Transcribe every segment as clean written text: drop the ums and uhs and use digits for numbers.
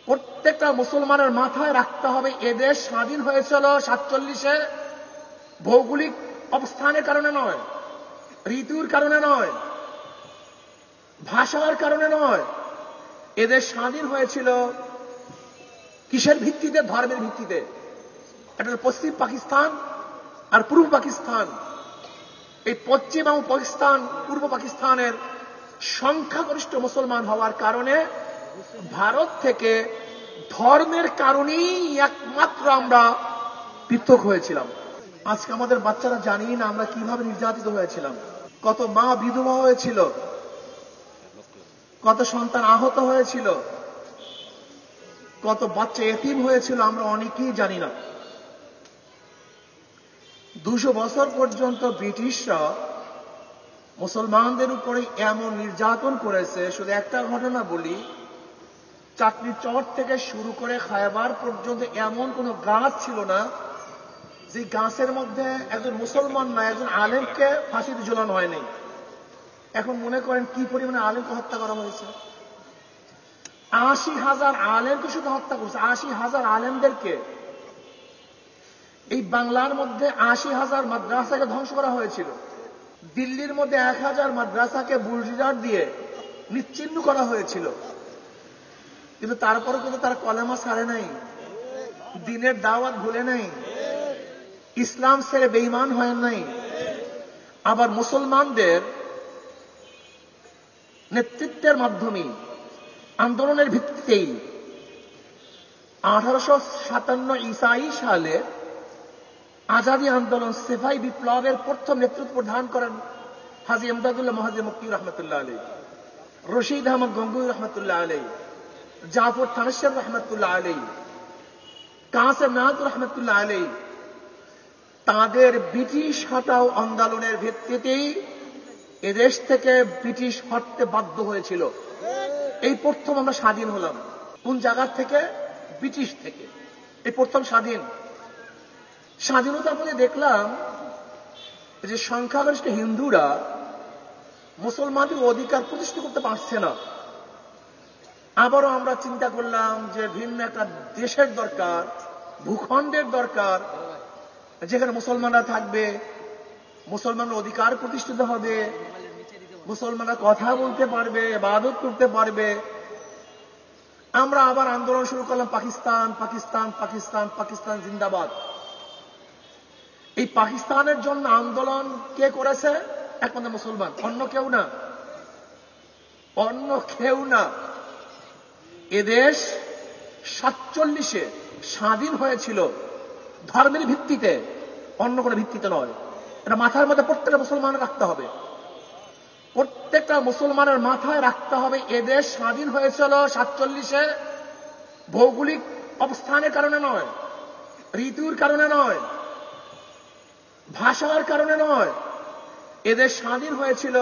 প্রত্যেকটা মুসলমানের মাথায় রাখতে হবে এদেশ স্বাধীন হয়েছিল 47-এ ভৌগোলিক অবস্থানের কারণে নয়, ঋতুর কারণে নয়, ভাষার কারণে নয়। এদেশ স্বাধীন হয়েছিল কিসের ভিত্তিতে? ধর্মের ভিত্তিতে। এটা পশ্চিম পাকিস্তান আর পূর্ব পাকিস্তান। এই পশ্চিম এবং পাকিস্তান, পূর্ব পাকিস্তানের সংখ্যাগরিষ্ঠ মুসলমান হওয়ার কারণে ভারত থেকে ধর্মের কারণেই একমাত্র আমরা পৃথক হয়েছিলাম। আজকে আমাদের বাচ্চারা জানি না আমরা কিভাবে নির্যাতিত হয়েছিলাম, কত মা বিধবা হয়েছিল, কত সন্তান আহত হয়েছিল, কত বাচ্চা এতিম হয়েছিল, আমরা অনেকেই জানি না। 200 বছর পর্যন্ত ব্রিটিশরা মুসলমানদের উপরে এমন নির্যাতন করেছে। শুধু একটা ঘটনা বলি, চাটনি চর থেকে শুরু করে খায়বার পর্যন্ত এমন কোন গাছ ছিল না যে গাছের মধ্যে একজন মুসলমান না একজন আলেমকে ফাঁসিতে ঝোলানো হয়নি। এখন মনে করেন কি পরিমাণে আলেমকে হত্যা করা হয়েছে। 80,000 আলেমকে শুধু হত্যা করছে, 80,000 আলেমদেরকে। এই বাংলার মধ্যে 80,000 মাদ্রাসাকে ধ্বংস করা হয়েছিল। দিল্লির মধ্যে 1,000 মাদ্রাসাকে বুলডোজার দিয়ে নিশ্চিহ্ন করা হয়েছিল। কিন্তু তারপরে কিন্তু তারা কলেমা ছাড়ে নাই, দিনের দাওয়াত ভুলে নাই, ইসলাম ছেড়ে বেঈমান হয় নাই। আবার মুসলমানদের নেতৃত্বের মাধ্যমে আন্দোলনের ভিত্তিতেই 1857 ঈসাই সালে আজাদী আন্দোলন সেফাই বিপ্লবের প্রথম নেতৃত্ব প্রদান করেন হাজী ইমদাদুল্লাহ মহাজী মক্কি রহমতুল্লাহ আলাইহি, রশিদ আহমদ গঙ্গুই রহমতুল্লাহ আলাইহি, জাফর থানেশ্বর রহমতুল্লাহ আলাইহি, কাসেম নাদ রহমতুল্লাহ আলাইহি। তাদের ব্রিটিশ হটাও আন্দোলনের ভিত্তিতেই এদেশ থেকে ব্রিটিশ হটতে বাধ্য হয়েছিল। এই প্রথম আমরা স্বাধীন হলাম। কোন জায়গা থেকে? ব্রিটিশ থেকে। এই প্রথম স্বাধীনতার পরে দেখলাম যে সংখ্যাগরিষ্ঠ হিন্দুরা মুসলমানদের অধিকার প্রতিষ্ঠা করতে পারছে না। আবারও আমরা চিন্তা করলাম যে ভিন্ন একটা দেশের দরকার, ভূখণ্ডের দরকার, যেখানে মুসলমানরা থাকবে, মুসলমানের অধিকার প্রতিষ্ঠিত হবে, মুসলমানরা কথা বলতে পারবে, ইবাদত করতে পারবে। আমরা আবার আন্দোলন শুরু করলাম, পাকিস্তান পাকিস্তান পাকিস্তান পাকিস্তান জিন্দাবাদ। এই পাকিস্তানের জন্য আন্দোলন কে করেছে? একমাত্র মুসলমান, অন্য কেউ না, অন্য কেউ না। এদেশ 47-এ স্বাধীন হয়েছিল ধর্মের ভিত্তিতে, অন্য কোনো ভিত্তিতে নয়। এটা মাথার মধ্যে প্রত্যেকটা মুসলমানের রাখতে হবে। প্রত্যেকটা মুসলমানের মাথায় রাখতে হবে এদেশ স্বাধীন হয়েছিল 47-এ ভৌগোলিক অবস্থানের কারণে নয়, ঋতুর কারণে নয়, ভাষার কারণে নয়। এদেশ স্বাধীন হয়েছিল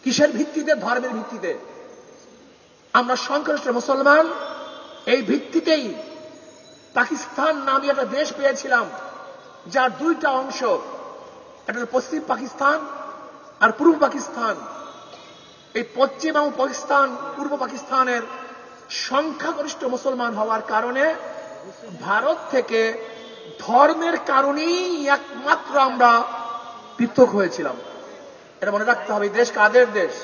কিসের ভিত্তিতে? ধর্মের ভিত্তিতে। আমরা সংখ্যাগরিষ্ঠ মুসলমান, এই ভিত্তিতেই পাকিস্তান নামে একটা দেশ পেয়েছিলাম, যার দুইটা অংশ, একটা পশ্চিম পাকিস্তান আর পূর্ব পাকিস্তান। এই পশ্চিম এবং পাকিস্তান, পূর্ব পাকিস্তানের সংখ্যাগরিষ্ঠ মুসলমান হওয়ার কারণে ভারত থেকে ধর্মের কারণেই একমাত্র আমরা পৃথক হয়েছিলাম। এটা মনে রাখতে হবে। দেশ কাদের দেশ?